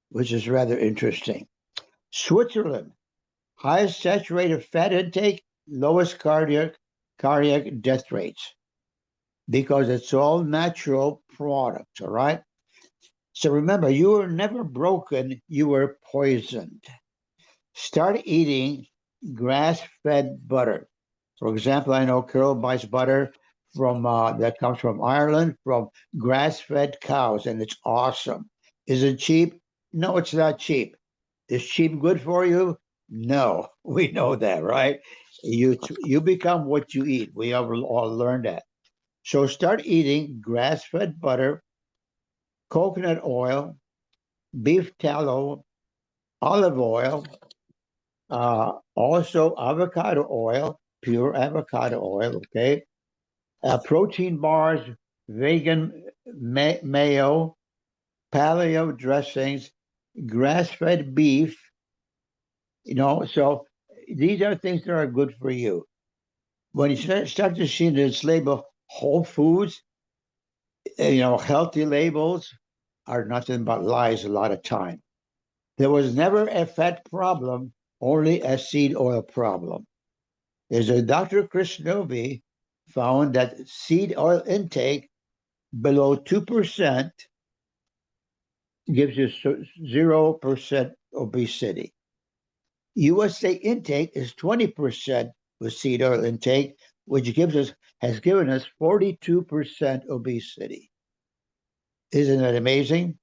which is rather interesting. Switzerland, highest saturated fat intake, lowest cardiac death rates, because it's all natural products, all right? So remember, you were never broken, you were poisoned. Start eating grass-fed butter. For example, I know Carol buys butter from that comes from Ireland, from grass-fed cows, and it's awesome. Is it cheap? No, it's not cheap. Is cheap good for you? No, we know that, right? You become what you eat. We have all learned that. So start eating grass-fed butter, coconut oil, beef tallow, olive oil, also avocado oil, pure avocado oil, okay? Protein bars, vegan mayo, paleo dressings, grass-fed beef, you know, so these are things that are good for you. When you start to see this label, whole foods, you know, healthy labels are nothing but lies a lot of time. There was never a fat problem, only a seed oil problem. There's a Dr. Chris Novi found that seed oil intake below 2% gives you 0% obesity. USA intake is 20% with seed oil intake, which has given us 42% obesity. Isn't that amazing?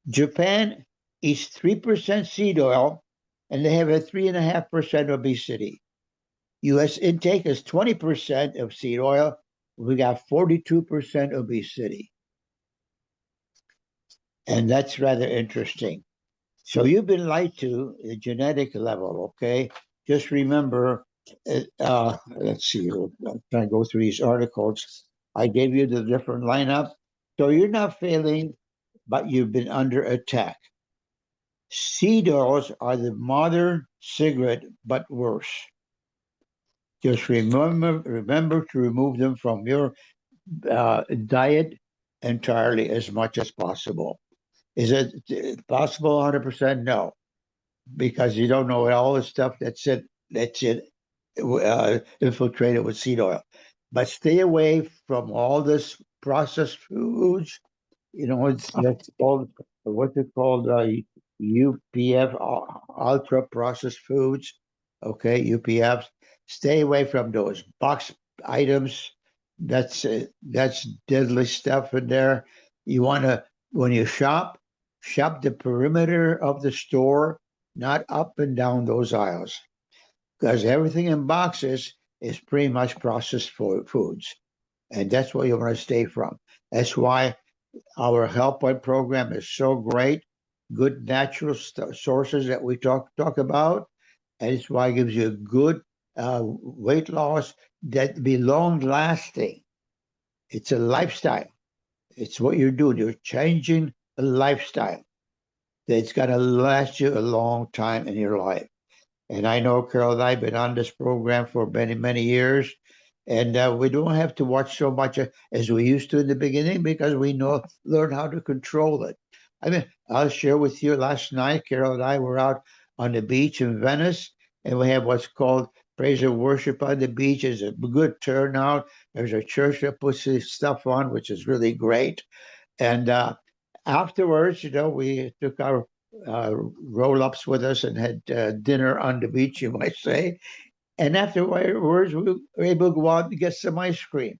Japan eats 3% seed oil, and they have a 3.5% obesity. U.S. intake is 20% of seed oil. We got 42% obesity. And that's rather interesting. So you've been lied to at genetic level, okay? Just remember, let's see, I'm trying to go through these articles. I gave you the different lineup. So you're not failing, but you've been under attack. Seed oils are the modern cigarette, but worse. Just remember to remove them from your diet entirely as much as possible. Is it possible 100%? No, because you don't know all the stuff that's infiltrated with seed oil. But stay away from all this processed foods. You know, that's called, what's it called? UPF, ultra processed foods. Okay, UPFs. Stay away from those box items. That's deadly stuff in there. You want to, when you shop the perimeter of the store, not up and down those aisles, because everything in boxes is pretty much processed foods, and that's what you want to stay from. That's why our HealthPointe program is so great. Good natural sources that we talk about, and it's why it gives you a good weight loss that be long lasting. It's a lifestyle. It's what you're doing. You're changing a lifestyle that's going to last you a long time in your life. And I know Carol and I have been on this program for many, many years. And we don't have to watch so much as we used to in the beginning because we learn how to control it. I mean, I'll share with you, last night, Carol and I were out on the beach in Venice, and we have what's called praise and worship on the beach. It's a good turnout. There's a church that puts this stuff on, which is really great. And afterwards, we took our roll-ups with us and had dinner on the beach, you might say. And afterwards, we were able to go out and get some ice cream.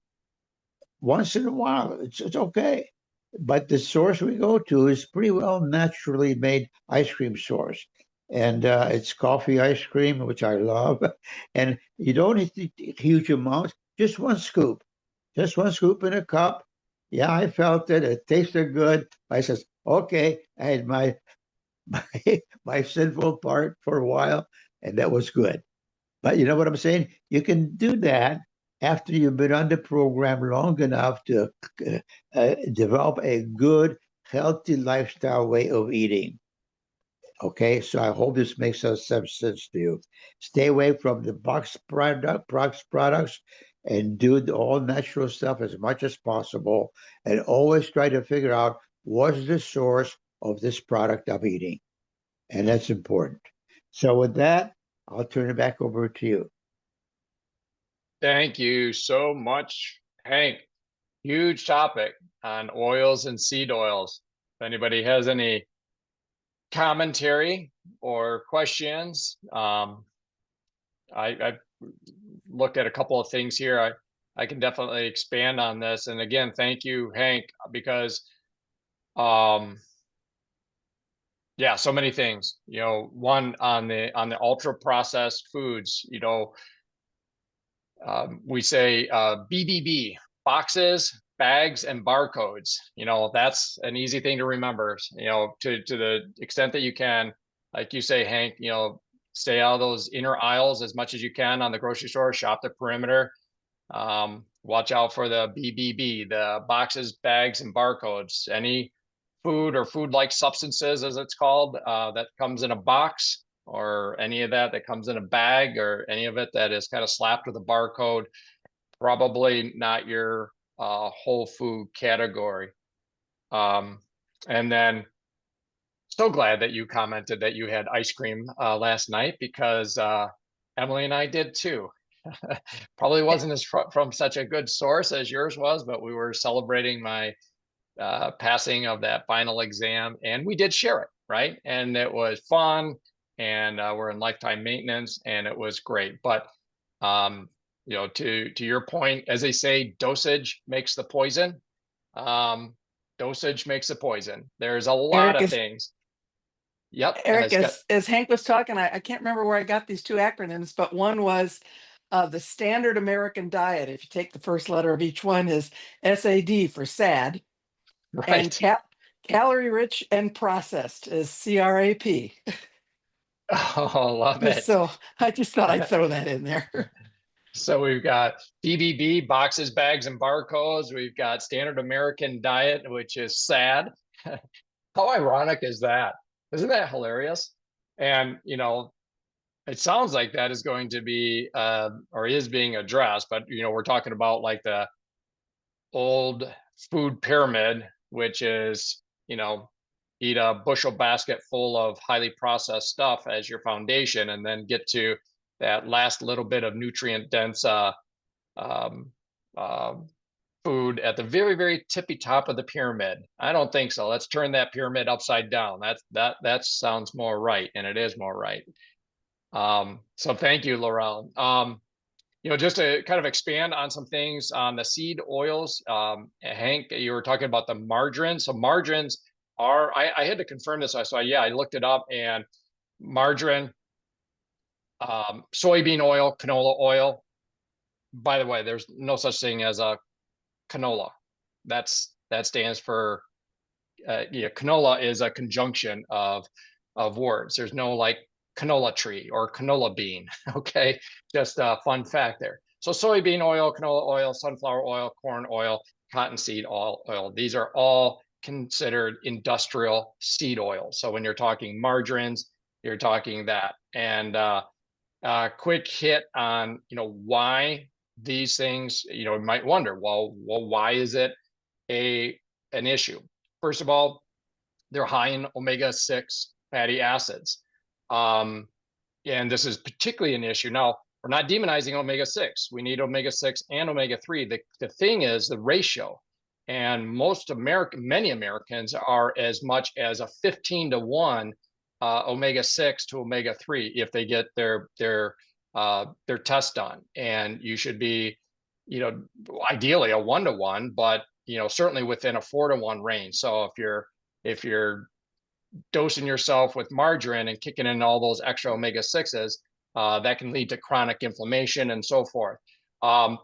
Once in a while, it's okay. But the source we go to is pretty well naturally made ice cream source. And it's coffee ice cream, which I love. And you don't need to eat huge amounts, just one scoop. Just one scoop in a cup. Yeah, I felt it. It tasted good. I says, okay, I had my sinful part for a while, and that was good. But you know what I'm saying? You can do that after you've been on the program long enough to develop a good, healthy lifestyle way of eating. Okay, so I hope this makes some sense to you. Stay away from the box products and do the all natural stuff as much as possible, and always try to figure out what's the source of this product I'm eating. And that's important. So with that, I'll turn it back over to you. Thank you so much, Hank. Huge topic on oils and seed oils. If anybody has any commentary or questions, I looked at a couple of things here. I can definitely expand on this. And again, thank you, Hank, because yeah, so many things. One on the ultra processed foods. We say BBB, boxes, bags, and barcodes. That's an easy thing to remember. To the extent that you can, like you say, Hank. Stay out of those inner aisles as much as you can on the grocery store. Shop the perimeter. Watch out for the BBB, the boxes, bags, and barcodes. Any food or food-like substances, as it's called, that comes in a box, or any of that comes in a bag, or any of it that is kind of slapped with a barcode, probably not your whole food category. And then so glad that you commented that you had ice cream last night, because Emily and I did too. Probably wasn't as from such a good source as yours was, but we were celebrating my passing of that final exam, and we did share it, right? And it was fun, and we're in lifetime maintenance, and it was great. But To your point, as they say, dosage makes the poison. Dosage makes the poison. There's a lot Eric, of things. Yep. And Eric, it's got as Hank was talking, I can't remember where I got these two acronyms, but one was the standard American diet. If you take the first letter of each one, is SAD for SAD, and right. calorie rich and processed is CRAP. Oh, love it. So I just thought I'd throw that in there. So we've got BBB, boxes, bags, and barcodes. We've got standard American diet, which is sad. How ironic is that? Isn't that hilarious? And, it sounds like that is going to be, or is being addressed, but, we're talking about like the old food pyramid, which is, eat a bushel basket full of highly processed stuff as your foundation, and then get to that last little bit of nutrient dense um, uh, food at the very, very tippy top of the pyramid. I don't think so. Let's turn that pyramid upside down. That sounds more right, and it is more right. So thank you, Laurel. Just to kind of expand on some things on the seed oils, Hank, you were talking about the margarine. So margarines are, I had to confirm this. I looked it up, and margarine, soybean oil, canola oil. By the way, there's no such thing as a canola. That stands for, canola is a conjunction of words. There's no like canola tree or canola bean. Okay, just a fun fact there. So soybean oil, canola oil, sunflower oil, corn oil, cottonseed oil. These are all considered industrial seed oils. So when you're talking margarines, you're talking that. And quick hit on why these things. You might wonder, well, why is it an issue? First of all, they're high in omega-6 fatty acids. And this is particularly an issue. Now, we're not demonizing omega-6. We need omega-6 and omega-3. The thing is the ratio. And many Americans are as much as a 15-to-1 omega-6 to omega-3 if they get their test done. And you should be, ideally a 1-to-1, but certainly within a 4-to-1 range. So if you're dosing yourself with margarine and kicking in all those extra omega-6s, that can lead to chronic inflammation and so forth.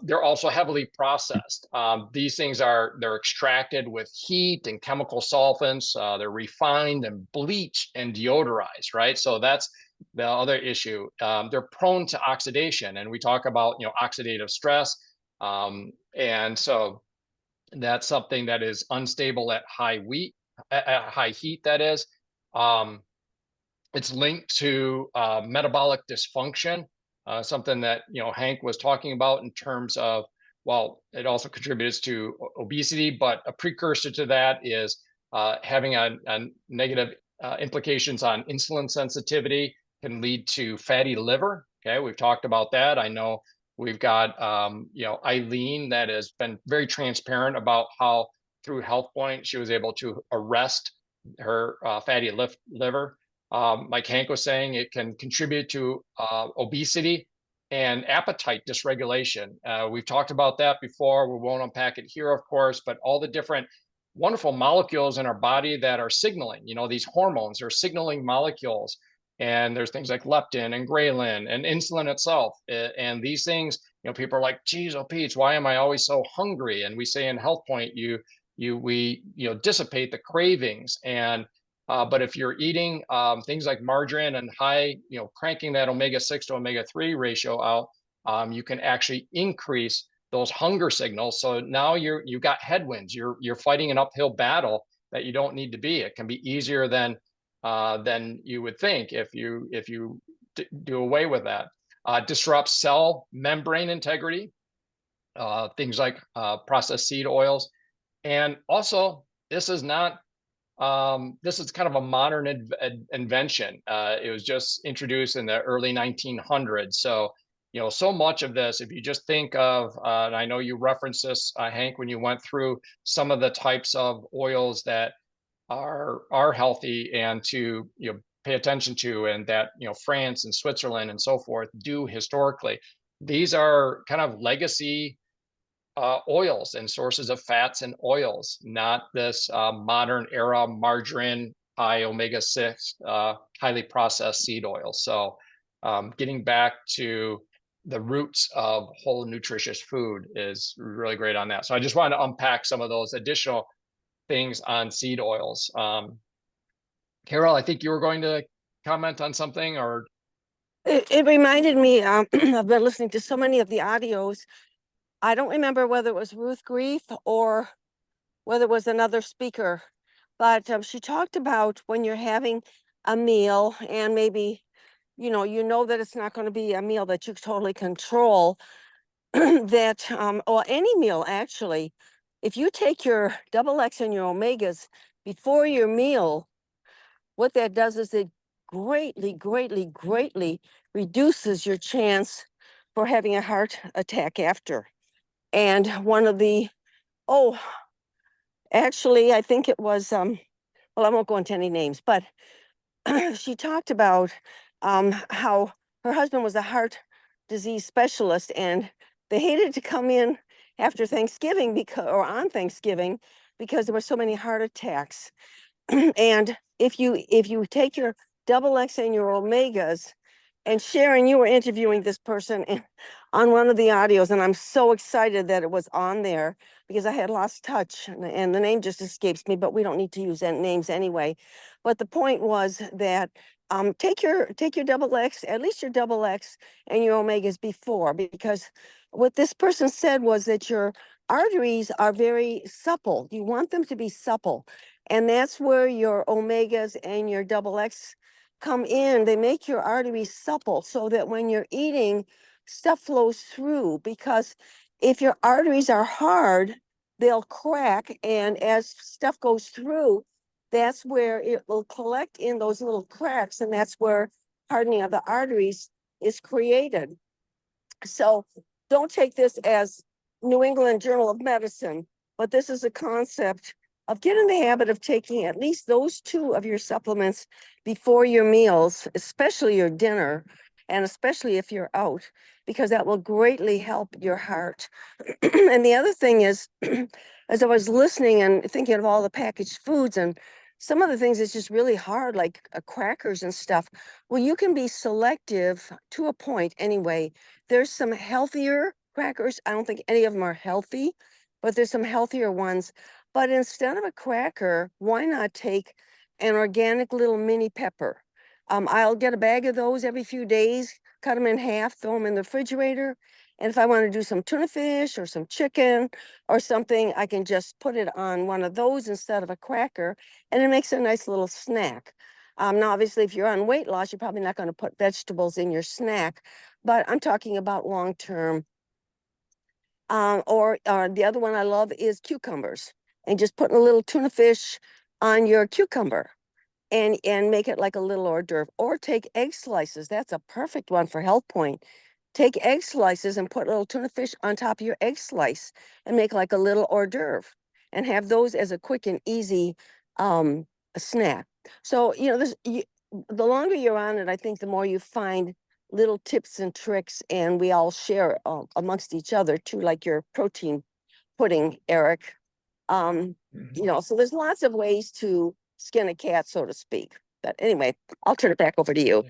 They're also heavily processed. These things they're extracted with heat and chemical solvents. They're refined and bleached and deodorized, right? So that's the other issue. They're prone to oxidation, and we talk about oxidative stress, and so that's something that is unstable at high heat. That is, it's linked to metabolic dysfunction, something that Hank was talking about in terms of, well, it also contributes to obesity, but a precursor to that is having a negative implications on insulin sensitivity, can lead to fatty liver. Okay, we've talked about that. I know we've got Eileen that has been very transparent about how through HealthPointe she was able to arrest her fatty liver. Like Hank was saying, it can contribute to obesity and appetite dysregulation. We've talked about that before. We won't unpack it here, of course, but all the different wonderful molecules in our body that are signaling, these hormones are signaling molecules. And there's things like leptin and ghrelin and insulin itself. And these things, people are like, geez, oh, Peach, why am I always so hungry? And we say in HealthPointe, we dissipate the cravings. And but if you're eating things like margarine and high, cranking that omega-6 to omega-3 ratio out, you can actually increase those hunger signals. So now you've got headwinds. You're fighting an uphill battle that you don't need to be. It can be easier than you would think if you do away with that. Disrupts cell membrane integrity. Things like processed seed oils, and also this is not. This is kind of a modern invention. It was just introduced in the early 1900s. So, so much of this, if you just think of, and I know you referenced this, Hank, when you went through some of the types of oils that are healthy and to pay attention to, and that France and Switzerland and so forth do historically. these are kind of legacy oils and sources of fats and oils, not this modern era margarine, high omega-6, highly processed seed oils. So getting back to the roots of whole nutritious food is really great on that. So I just wanted to unpack some of those additional things on seed oils. Carol, I think you were going to comment on something, or It reminded me, I've been listening to so many of the audios. I don't remember whether it was Ruth Grief or whether it was another speaker, but she talked about when you're having a meal and maybe, you know that it's not going to be a meal that you totally control, that, or any meal actually, if you take your double X and your omegas before your meal, what that does is it greatly, greatly, greatly reduces your chance for having a heart attack after. And one of the, actually, I think it was, well, I won't go into any names, but she talked about how her husband was a heart disease specialist and they hated to come in after Thanksgiving or on Thanksgiving because there were so many heart attacks. And if you take your double X and your omegas, and Sharon, you were interviewing this person on one of the audios, and I'm so excited that it was on there because I had lost touch and the name just escapes me, but we don't need to use names anyway. But the point was that take your double X, at least your double X and your omegas before, because what this person said was that your arteries are very supple. You want them to be supple. And that's where your omegas and your double X come in. They make your arteries supple so that when you're eating, stuff flows through. Because if your arteries are hard, they'll crack. And as stuff goes through, that's where it will collect in those little cracks. And that's where hardening of the arteries is created. So don't take this as New England Journal of Medicine, but this is a concept of get in the habit of taking at least those two of your supplements before your meals, especially your dinner, and especially if you're out, because that will greatly help your heart. And the other thing is, as I was listening and thinking of all the packaged foods and some of the things it's just really hard, like crackers and stuff. Well, you can be selective to a point anyway. There's some healthier crackers. I don't think any of them are healthy, but there's some healthier ones. But instead of a cracker, why not take an organic little mini pepper? I'll get a bag of those every few days, cut them in half, throw them in the refrigerator. And if I want to do some tuna fish or some chicken or something, I can just put it on one of those instead of a cracker, and it makes a nice little snack. Now, obviously, if you're on weight loss, you're probably not going to put vegetables in your snack, but I'm talking about long-term. Or the other one I love is cucumbers, and just putting a little tuna fish on your cucumber and make it like a little hors d'oeuvre. Or take egg slices. That's a perfect one for HealthPointe. Take egg slices and put a little tuna fish on top of your egg slice and make like a little hors d'oeuvre and have those as a quick and easy snack. So, the longer you're on it, I think the more you find little tips and tricks, and we all share amongst each other too, like your protein pudding, Eric. So there's lots of ways to skin a cat, so to speak. But anyway, I'll turn it back over to you.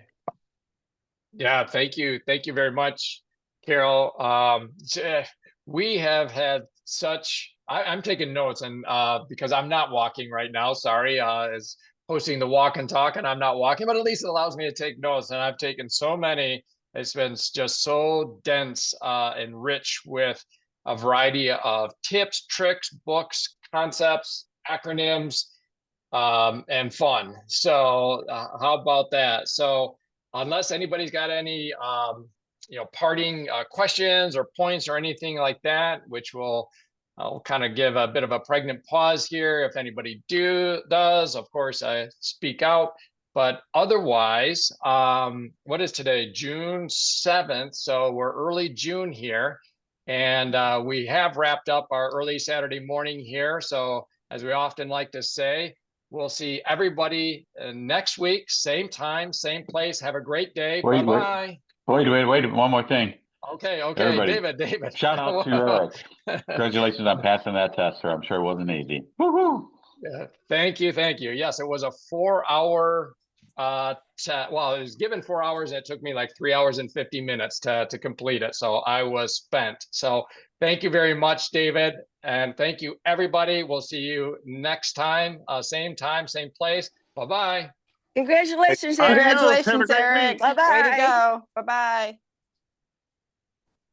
Yeah, thank you. Thank you very much, Carol. We have had I'm taking notes, and because I'm not walking right now, sorry, as hosting the walk and talk, and I'm not walking, but at least it allows me to take notes. And I've taken so many. It's been just so dense and rich with a variety of tips, tricks, books, concepts, acronyms, and fun. So how about that? So unless anybody's got any parting questions or points or anything like that, which I'll kind of give a bit of a pregnant pause here. If anybody does, of course, I speak out. But otherwise, what is today? June 7th. So we're early June here. And we have wrapped up our early Saturday morning here. So as we often like to say, we'll see everybody next week, same time, same place. Have a great day. Bye-bye. Wait, one more thing. Okay, Everybody, David. shout out to Eric. Congratulations on passing that test, sir. I'm sure it wasn't easy. Woo-hoo! Thank you. Yes, it was a 4-hour well, it was given 4 hours. It took me like 3 hours and 50 minutes to complete it. So I was spent. So thank you very much, David. And thank you, everybody. We'll see you next time, same place. Bye-bye. Congratulations, Adios. Eric. Have a Congratulations, great Eric. week. Bye-bye. Way to go. Bye-bye.